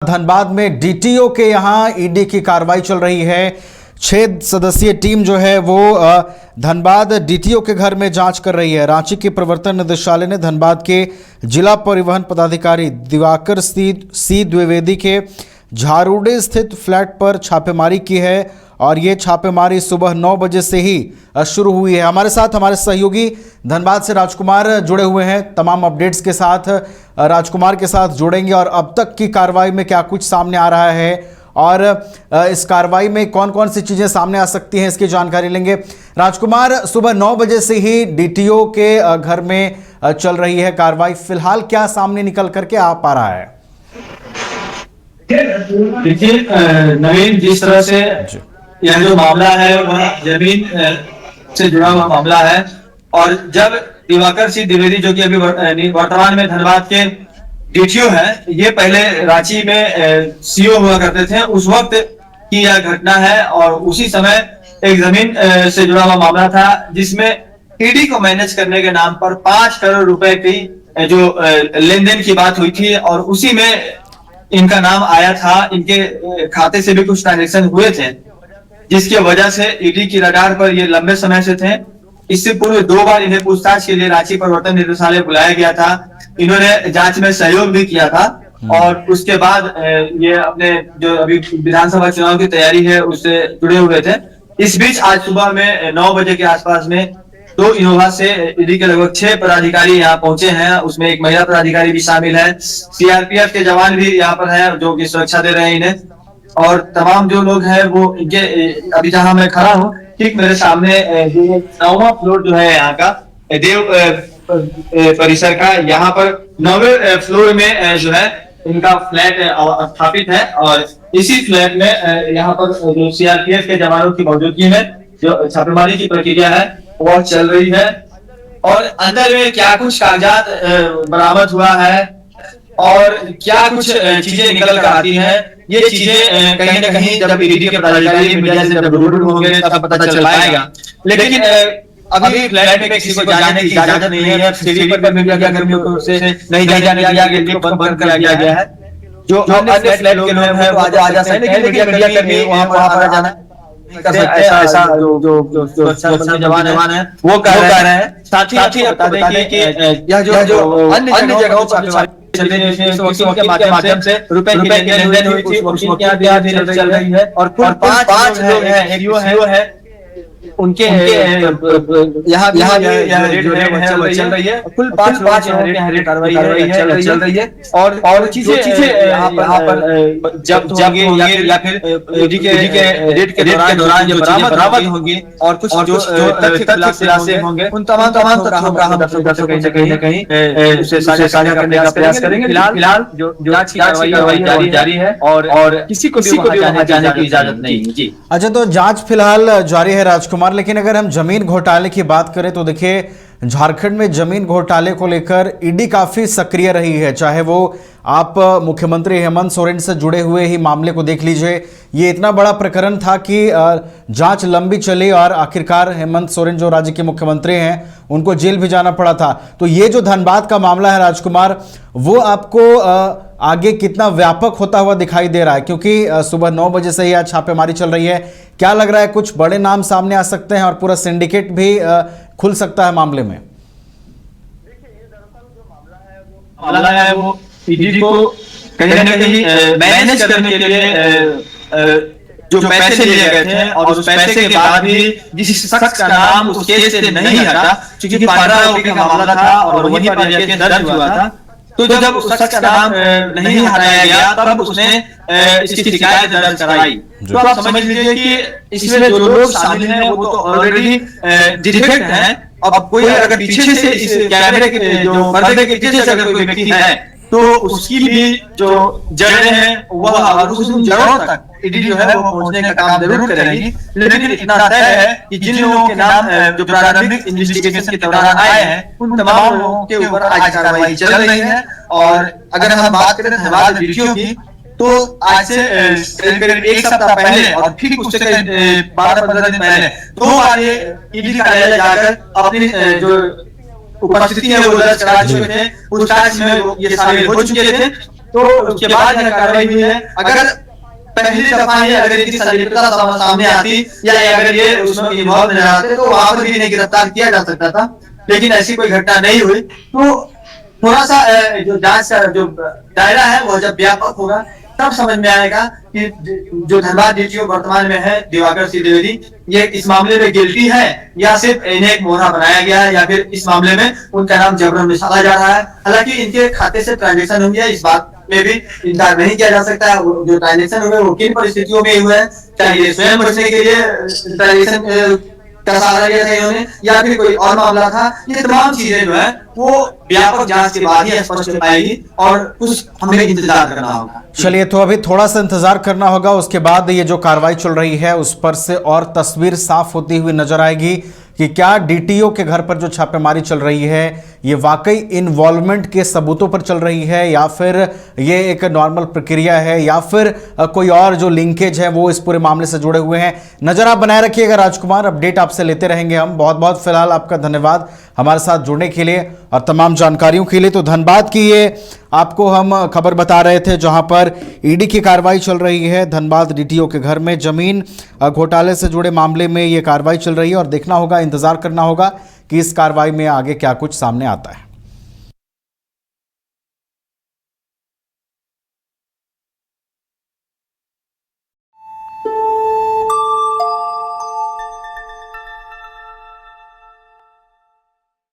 धनबाद में डीटीओ के यहां ईडी की कार्रवाई चल रही है। 6 सदस्यीय टीम जो है वो धनबाद डीटीओ के घर में जांच कर रही है। रांची के प्रवर्तन निदेशालय ने धनबाद के जिला परिवहन पदाधिकारी दिवाकर सी द्विवेदी के झारूडे स्थित फ्लैट पर छापेमारी की है और ये छापेमारी सुबह 9 बजे से ही शुरू हुई है। हमारे साथ हमारे सहयोगी धनबाद से राजकुमार जुड़े हुए हैं। तमाम अपडेट्स के साथ राजकुमार के साथ जुड़ेंगे और अब तक की कार्रवाई में क्या कुछ सामने आ रहा है और इस कार्रवाई में कौन कौन सी चीजें सामने आ सकती हैं इसकी जानकारी लेंगे। राजकुमार, सुबह 9 बजे से ही डीटीओ के घर में चल रही है कार्रवाई, फिलहाल क्या सामने निकल करके आ पा रहा है? देखिए नवीन, जिस तरह से यह जो मामला है वह जमीन से जुड़ा हुआ मामला है और जब दिवाकर सिंह द्विवेदी जो कि अभी वर्तमान में धनबाद के डीटीओ है, ये पहले रांची में सीओ हुआ करते थे, उस वक्त की यह घटना है और उसी समय एक जमीन से जुड़ा हुआ मामला था जिसमें ईडी को मैनेज करने के नाम पर 5 करोड़ रुपए की जो लेन देन की बात हुई थी और उसी में इनका नाम आया था। इनके खाते से भी कुछ ट्रांजेक्शन हुए थे जिसकी वजह से ईडी की रडार पर ये लंबे समय से थे। इससे पूर्व 2 बार इन्हें पूछताछ के लिए रांची प्रवर्तन निदेशालय बुलाया गया था। इन्होंने जांच में सहयोग भी किया था और उसके बाद ये अपने जो अभी विधानसभा चुनाव की तैयारी है उससे जुड़े हुए थे। इस बीच आज सुबह में 9 बजे के आसपास में 2 इनोवा से ईडी के लगभग 6 पदाधिकारी यहाँ पहुंचे हैं। उसमें एक महिला पदाधिकारी भी शामिल है, सीआरपीएफ के जवान भी यहाँ पर है जो कि सुरक्षा दे रहे हैं इन्हें, और तमाम जो लोग हैं वो इनके अभी जहां मैं खड़ा हूँ ठीक मेरे सामने 9वां फ्लोर जो है यहाँ का देव परिसर का, यहाँ पर 9वें फ्लोर में जो है इनका फ्लैट स्थापित है और इसी फ्लैट में यहाँ पर जो सीआरपीएफ के जवानों की मौजूदगी में जो छापेमारी की प्रक्रिया है वह चल रही है और अंदर में क्या कुछ कागजात बरामद हुआ है और क्या कुछ चीजें निकल कर आती हैं, ये चीजें कहीं ना कहीं जब ईडी के पदाधिकारी मीडिया से जब रूबरू होंगे तब पता चल पाएगा। लेकिन अभी फ्लैट में किसी को जाने की इजाजत नहीं है। सीढ़ी पर मीडिया कर्मियों को से नहीं जाने दिया गया, लिफ्ट बंद कर दिया गया है। जो अन्य फ्लैट के लोग हैं वो आजा सकते हैं, लेकिन मीडिया कर्मी वहां पर जाना कर सकते हैं। ऐसा जो जवान है वो कह रहे हैं। साथ ही बता दें कि यह जो अन्य जगहों पर के माध्यम से रुपए की लेन देन हुई थी उस वक्त चल रही है और कुल 5 लोग हैं, एक है उनके यहाँ रेड चल रही है। कुल 5 रेड कार्रवाई चल रही है और चीजें यहाँ पर जब्त होंगी या फिर ईडी के रेड के दौरान जो बरामद होंगी और कुछ जो तथ्य खुलासे होंगे उन तमाम हम दर्शकों कहीं ना कहीं उसे साझा करने का प्रयास करेंगे। फिलहाल जो जांच की कार्रवाई जारी है और किसी को भी वहां जाने की इजाजत नहीं। जी अच्छा, तो जांच फिलहाल जारी है राजकुमार, लेकिन अगर हम जमीन घोटाले की बात करें तो देखिए झारखंड में जमीन घोटाले को लेकर ईडी काफी सक्रिय रही है। चाहे वो आप मुख्यमंत्री हेमंत सोरेन से जुड़े हुए ही मामले को देख लीजिए, ये इतना बड़ा प्रकरण था कि जांच लंबी चली और आखिरकार हेमंत सोरेन जो राज्य के मुख्यमंत्री हैं उनको जेल भी जाना पड़ा था। तो ये जो धनबाद का मामला है राजकुमार, वो आपको आगे कितना व्यापक होता हुआ दिखाई दे रहा है? क्योंकि सुबह 9 बजे से ही आज छापेमारी चल रही है, क्या लग रहा है कुछ बड़े नाम सामने आ सकते हैं और पूरा सिंडिकेट भी खुल सकता है मामले में? मामला है वो ईडी को कहीं ना कहीं मैनेज करने के लिए जो पैसे लिए गए थे और उस पैसे के बाद भी जिस शख्स का नाम उस केस से नहीं हटा, क्योंकि 15 रुपए का मामला था और वहीं पर यह केस दर्ज हुआ था, तो जब उस शख्स का नाम नहीं हटाया गया तब उसने इसकी शिकायत दर्ज कराई। तो आप समझ लीजिए कि इसमें जो लोग शामिल हैं वो तो ऑलरेडी डिफेक्ट हैं। अब कोई अगर पीछे से इस कैमरे के जो पर्दे के पीछे से अगर कोई व्यक्ति है तो उसकी भी जो जड़ें हैं वह और उस जड़ों तक ईडी जो है वो पहुंचने का काम जरूर करेगी। लेकिन इतना तय है कि जिन लोगों के नाम जो प्रारंभिक इन्वेस्टिगेशन के दौरान आए हैं उन तमाम लोगों के ऊपर आज कार्रवाई चल रही है। और अगर हम बात करें धनबाद डीटीओ की तो आज से करीब 1 सप्ताह पहले और फिर उससे 12-15 दिन पहले 2 बार ये ईडी कार्यालय जाकर अपनी जो उपस्थिति है वो दर्ज करा चुके थे। पूछताछ में ये शामिल हो चुके थे तो उसके बाद यह कार्रवाई हुई है। अगर पहली दफा ही अगर इनकी संलिप्तता सामने आती या अगर ये उसमें इन्वॉल्व नहीं आते तो वहां पर भी इन्हें गिरफ्तार किया जा सकता था, लेकिन ऐसी कोई घटना नहीं हुई। तो थोड़ा सा जो जांच का जो दायरा है वो जब व्यापक होगा तब समझ में आएगा कि जो धनबाद डीटीओ वर्तमान में है दिवाकर सिंह द्विवेदी, ये इस मामले में गिल्टी है या सिर्फ इन्हें एक मोहरा बनाया गया है या फिर इस मामले में उनका नाम जबरन मिसाला जा रहा है। हालांकि इनके खाते से ट्रांजेक्शन हुई है, इस बात में भी इनकार नहीं किया जा सकता है। जो ट्रांजेक्शन हुए वो किन परिस्थितियों में हुए हैं, चाहे ये स्वयं बचने के लिए ट्रांजेक्शन का सहारा लिया था इन्होंने या फिर कोई और मामला था, ये तमाम चीजें जो है वो व्यापक जांच के बाद ही स्पष्ट हो पाएगी और कुछ हमें इंतजार करना होगा। चलिए, तो अभी थोड़ा सा इंतजार करना होगा, उसके बाद ये जो कार्रवाई चल रही है उस पर से और तस्वीर साफ होती हुई नजर आएगी कि क्या डीटीओ के घर पर जो छापेमारी चल रही है ये वाकई इन्वॉल्वमेंट के सबूतों पर चल रही है या फिर ये एक नॉर्मल प्रक्रिया है या फिर कोई और जो लिंकेज है वो इस पूरे मामले से जुड़े हुए हैं। नजर आप बनाए रखिएगा राजकुमार, अपडेट आपसे लेते रहेंगे हम। बहुत बहुत फिलहाल आपका धन्यवाद हमारे साथ जुड़ने के लिए और तमाम जानकारियों के लिए। तो धनबाद की ये आपको हम खबर बता रहे थे जहां पर ईडी की कार्रवाई चल रही है। धनबाद डीटीओ के घर में जमीन घोटाले से जुड़े मामले में ये कार्रवाई चल रही है और देखना होगा, इंतजार करना होगा कि इस कार्रवाई में आगे क्या कुछ सामने आता है।